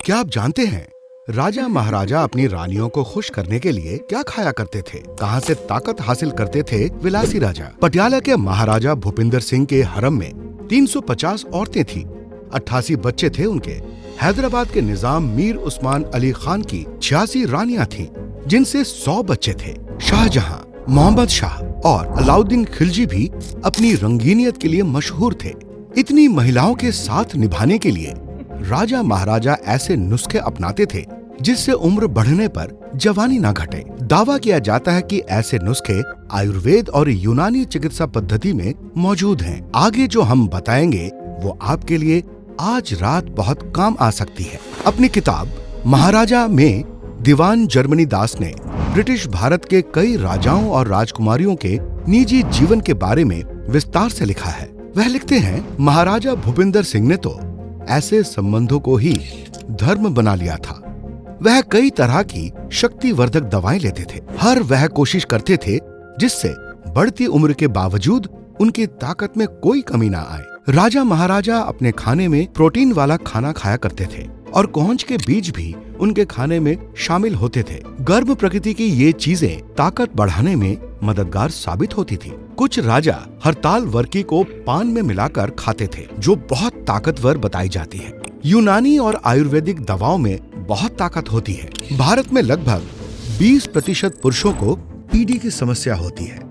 क्या आप जानते हैं राजा महाराजा अपनी रानियों को खुश करने के लिए क्या खाया करते थे, कहां से ताकत हासिल करते थे विलासी राजा। पटियाला के महाराजा भूपिंदर सिंह के हरम में 350 औरतें थीं, 88 बच्चे थे उनके। हैदराबाद के निजाम मीर उस्मान अली खान की 86 रानियां थीं, जिनसे 100 बच्चे थे। शाहजहां, मोहम्मद शाह और अलाउद्दीन खिलजी भी अपनी रंगीनियत के लिए मशहूर थे। इतनी महिलाओं के साथ निभाने के लिए राजा महाराजा ऐसे नुस्खे अपनाते थे जिससे उम्र बढ़ने पर जवानी ना घटे। दावा किया जाता है कि ऐसे नुस्खे आयुर्वेद और यूनानी चिकित्सा पद्धति में मौजूद हैं। आगे जो हम बताएंगे वो आपके लिए आज रात बहुत काम आ सकती है। अपनी किताब महाराजा में दीवान जर्मनी दास ने ब्रिटिश भारत के कई राजाओं और राजकुमारियों के निजी जीवन के बारे में विस्तार से लिखा है। वह लिखते हैं, महाराजा भूपिंदर सिंह ने तो ऐसे संबंधों को ही धर्म बना लिया था। वह कई तरह की शक्तिवर्धक दवाएं लेते थे। हर वह कोशिश करते थे जिससे बढ़ती उम्र के बावजूद उनकी ताकत में कोई कमी ना आए। राजा महाराजा अपने खाने में प्रोटीन वाला खाना खाया करते थे और कोहंच के बीज भी उनके खाने में शामिल होते थे। गर्म प्रकृति की ये चीजें ताकत बढ़ाने में मददगार साबित होती थी। कुछ राजा हरताल वर्की को पान में मिलाकर खाते थे, जो बहुत ताकतवर बताई जाती है। यूनानी और आयुर्वेदिक दवाओं में बहुत ताकत होती है। भारत में लगभग 20% पुरुषों को पीडी की समस्या होती है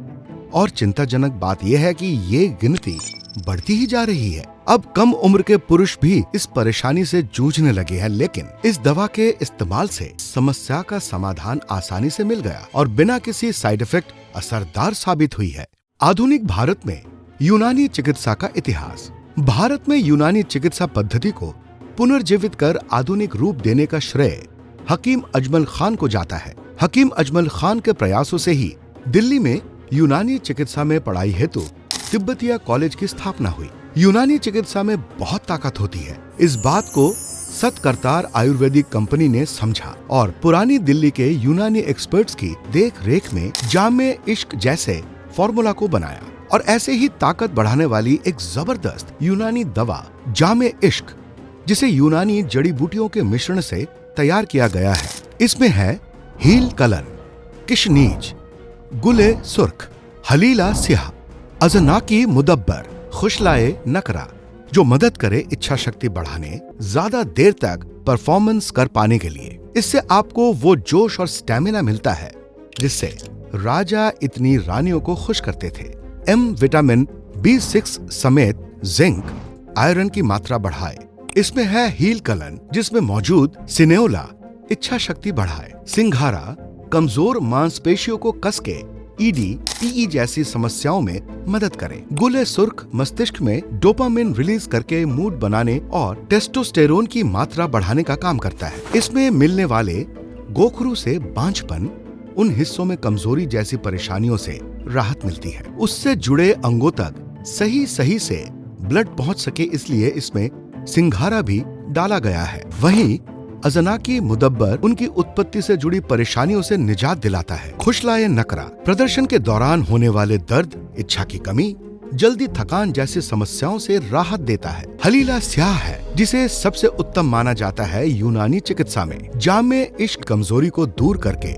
और चिंताजनक बात यह है कि ये गिनती बढ़ती ही जा रही है। अब कम उम्र के पुरुष भी इस परेशानी से जूझने लगे हैं, लेकिन इस दवा के इस्तेमाल से समस्या का समाधान आसानी से मिल गया और बिना किसी साइड इफेक्ट असरदार साबित हुई है। आधुनिक भारत में यूनानी चिकित्सा का इतिहास। भारत में यूनानी चिकित्सा पद्धति को पुनर्जीवित कर आधुनिक रूप देने का श्रेय हकीम अजमल खान को जाता है। हकीम अजमल खान के प्रयासों से ही दिल्ली में यूनानी चिकित्सा में पढ़ाई हेतु तिब्बतिया कॉलेज की स्थापना हुई। यूनानी चिकित्सा में बहुत ताकत होती है, इस बात को सतकरतार आयुर्वेदिक कंपनी ने समझा और पुरानी दिल्ली के यूनानी एक्सपर्ट्स की देख रेख में जामे इश्क जैसे फॉर्मूला को बनाया और ऐसे ही ताकत बढ़ाने वाली एक जबरदस्त यूनानी दवा जामे इश्क, जिसे यूनानी जड़ी बूटियों के मिश्रण से तैयार किया गया है। इसमें है हील कलन, किशनीज, गुले सुर्ख, हलीला सिहा, अजनाकी मुदब्बर, खुशलाए नकरा, जो मदद करे इच्छा शक्ति बढ़ाने, ज्यादा देर तक परफॉर्मेंस कर पाने के लिए। इससे आपको वो जोश और स्टैमिना मिलता है जिससे राजा इतनी रानियों को खुश करते थे। विटामिन B6 समेत जिंक, आयरन की मात्रा बढ़ाए। इसमें है हील कलन, जिसमें मौजूद सिनेओला इच्छा शक्ति बढ़ाए। सिंघारा कमजोर मांसपेशियों को कसके ईडी, पीई जैसी समस्याओं में मदद करें। गुले सुर्ख मस्तिष्क में डोपामिन रिलीज करके मूड बनाने और टेस्टोस्टेरोन की मात्रा बढ़ाने का काम करता है। इसमें मिलने वाले गोखरू से बांझपन, उन हिस्सों में कमजोरी जैसी परेशानियों से राहत मिलती है। उससे जुड़े अंगों तक सही से ब्लड पहुंच सके, इसलिए इसमें सिंघारा भी डाला गया है। वहीं अजनाकी मुदब्बर उनकी उत्पत्ति से जुड़ी परेशानियों से निजात दिलाता है। खुशलाए नकरा प्रदर्शन के दौरान होने वाले दर्द, इच्छा की कमी, जल्दी थकान जैसी समस्याओं से राहत देता है। हलीला स्याह है, जिसे सबसे उत्तम माना जाता है यूनानी चिकित्सा में। जामे इश्क कमजोरी को दूर करके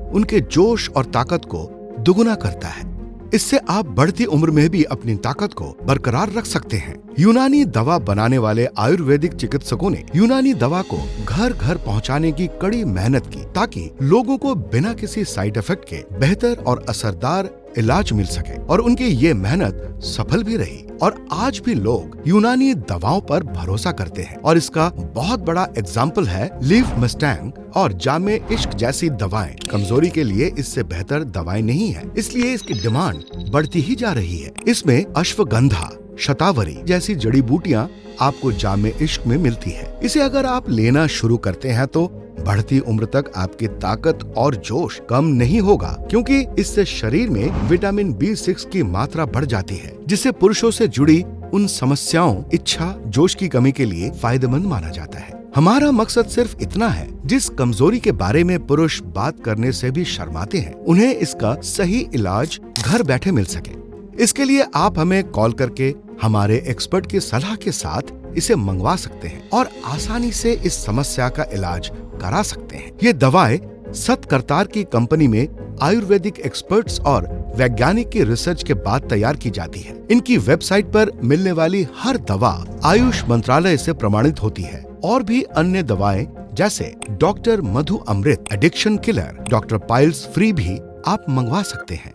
उनके जोश और ताकत को दुगुना करता है। इससे आप बढ़ती उम्र में भी अपनी ताकत को बरकरार रख सकते हैं। यूनानी दवा बनाने वाले आयुर्वेदिक चिकित्सकों ने यूनानी दवा को घर घर पहुंचाने की कड़ी मेहनत की, ताकि लोगों को बिना किसी साइड इफेक्ट के बेहतर और असरदार इलाज मिल सके, और उनकी ये मेहनत सफल भी रही। और आज भी लोग यूनानी दवाओं पर भरोसा करते हैं और इसका बहुत बड़ा एग्जाम्पल है लीव मस्टैंग और जामे इश्क जैसी दवाएं। कमजोरी के लिए इससे बेहतर दवाएं नहीं है, इसलिए इसकी डिमांड बढ़ती ही जा रही है। इसमें अश्वगंधा, शतावरी जैसी जड़ी बूटियां आपको जामे इश्क में मिलती है। इसे अगर आप लेना शुरू करते हैं तो बढ़ती उम्र तक आपकी ताकत और जोश कम नहीं होगा, क्योंकि इससे शरीर में विटामिन B6 की मात्रा बढ़ जाती है, जिससे पुरुषों से जुड़ी उन समस्याओं, इच्छा, जोश की कमी के लिए फायदेमंद माना जाता है। हमारा मकसद सिर्फ इतना है, जिस कमजोरी के बारे में पुरुष बात करने से भी शर्माते हैं, उन्हें इसका सही इलाज घर बैठे मिल सके। इसके लिए आप हमें कॉल करके हमारे एक्सपर्ट की सलाह के साथ इसे मंगवा सकते हैं और आसानी से इस समस्या का इलाज करा सकते हैं। ये दवाएं सतकरतार की कंपनी में आयुर्वेदिक एक्सपर्ट्स और वैज्ञानिक की रिसर्च के बाद तैयार की जाती है। इनकी वेबसाइट पर मिलने वाली हर दवा आयुष मंत्रालय से प्रमाणित होती है और भी अन्य दवाएं जैसे doctor Madhu Amrit addiction killer, doctor piles free भी आप मंगवा सकते हैं।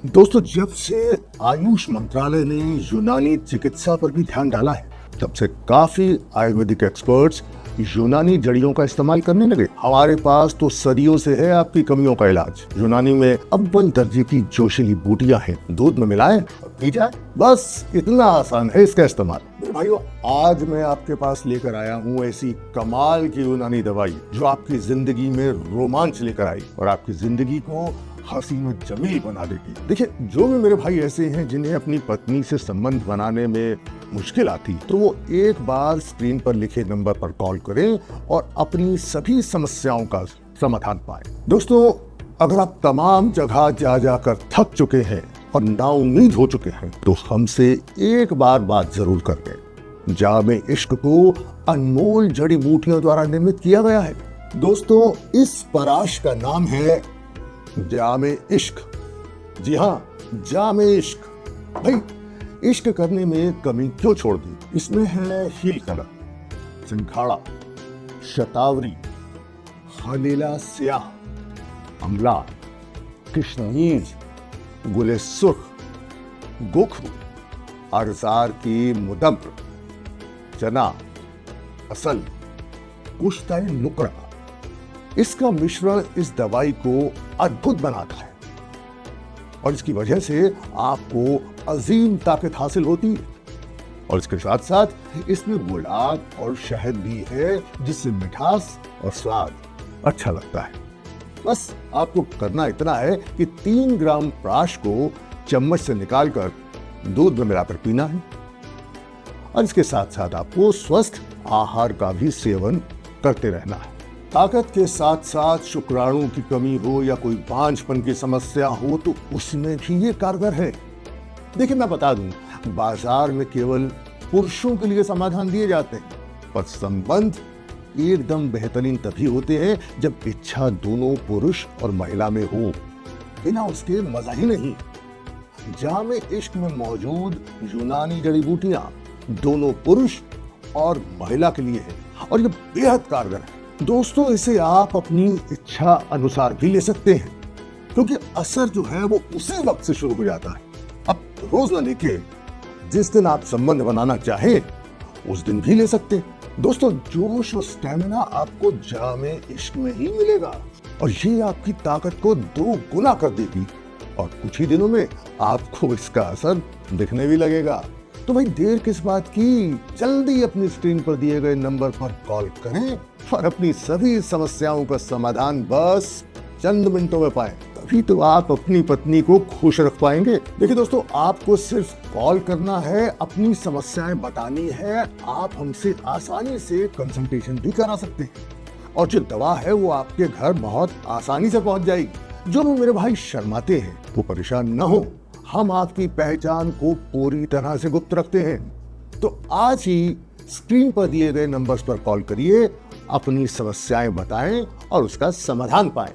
दोस्तों, जब से आयुष मंत्रालय ने यूनानी चिकित्सा पर भी ध्यान डाला है, तब से काफी आयुर्वेदिक एक्सपर्ट्स यूनानी जड़ियों का इस्तेमाल करने लगे। हमारे पास तो सदियों से है आपकी कमियों का इलाज। यूनानी में अव्वल दर्जे की जोशीली बूटियां हैं, दूध में मिलाएं और पी जाए, बस इतना आसान है इसका इस्तेमाल। मेरे भाइयों, आज मैं आपके पास लेकर आया हूँ ऐसी कमाल की यूनानी दवाई जो आपकी जिंदगी में रोमांच लेकर आई और आपकी जिंदगी को हसीन जमील बना देगी। देखिए, जो भी मेरे भाई ऐसे हैं जिन्हें अपनी पत्नी से संबंध बनाने में मुश्किल आती, तो वो एक बार स्क्रीन पर लिखे नंबर पर कॉल करें और अपनी सभी समस्याओं का समाधान पाएं। दोस्तों, अगर आप तमाम जगह जा जाकर थक चुके हैं और नाउम्मीद हो चुके हैं, तो हमसे एक बार बात जरूर कर लें। जामे इश्क को अनमोल जड़ी बूटियों द्वारा निर्मित किया गया है। दोस्तों, इस पराश का नाम है जामे इश्क। जी हाँ, जामे इश्क। भाई, इश्क करने में कमी क्यों छोड़ दी? इसमें है हील कलर, सिंघाड़ा, शतावरी, हलीला स्याह, अमला, कृष्णनीज, गुले सुर्ख, गोखरू, अरजार की मुदब्र, चना, असल, कुश्ताए नुकरा। इसका मिश्रण इस दवाई को अद्भुत बनाता है और इसकी वजह से आपको अजीम ताकत हासिल होती है। और इसके साथ साथ इसमें गुलाब और शहद भी है, जिससे मिठास और स्वाद अच्छा लगता है। बस आपको करना इतना है कि 3 ग्राम प्राश को चम्मच से निकालकर दूध में मिलाकर पीना है और इसके साथ साथ आपको स्वस्थ आहार का भी सेवन करते रहना है। ताकत के साथ साथ शुक्राणु की कमी हो या कोई बांझपन की समस्या हो, तो उसमें भी ये कारगर है। देखिए, मैं बता दूं, बाजार में केवल पुरुषों के लिए समाधान दिए जाते हैं, पर संबंध एकदम बेहतरीन तभी होते हैं जब इच्छा दोनों पुरुष और महिला में हो। बिना उसके मजा ही नहीं। जामे इश्क में मौजूद यूनानी जड़ी बूटियां दोनों पुरुष और महिला के लिए है और ये बेहद कारगर है। दोस्तों, इसे आप अपनी इच्छा अनुसार भी ले सकते हैं, क्योंकि असर जो है वो उसी वक्त से शुरू हो जाता है। अब रोज ना लेके, जिस दिन आप संबंध बनाना चाहें उस दिन भी ले सकते हैं। दोस्तों, जोश और स्टैमिना आपको जामे इश्क में ही मिलेगा और ये आपकी ताकत को 2 गुना कर देगी और कुछ ही दिनों में आपको इसका असर दिखने भी लगेगा। तो भाई, देर किस बात की? जल्दी अपनी स्क्रीन पर दिए गए नंबर पर कॉल करें और अपनी सभी समस्याओं का समाधान बस चंद मिनटों में पाएं। तभी तो आप अपनी पत्नी को खुश रख पाएंगे। देखिए दोस्तों, आपको सिर्फ कॉल करना है, अपनी समस्याएं बतानी है, आप हमसे आसानी से कंसल्टेशन भी करा सकते हैं और जो दवा है वो आपके घर बहुत आसानी से पहुंच जाएगी। जो मेरे भाई शर्माते हैं वो परेशान न हो, हम आपकी पहचान को पूरी तरह से गुप्त रखते हैं। तो आज ही स्क्रीन पर दिए गए नंबर्स पर कॉल करिए, अपनी समस्याएं बताएं और उसका समाधान पाएं।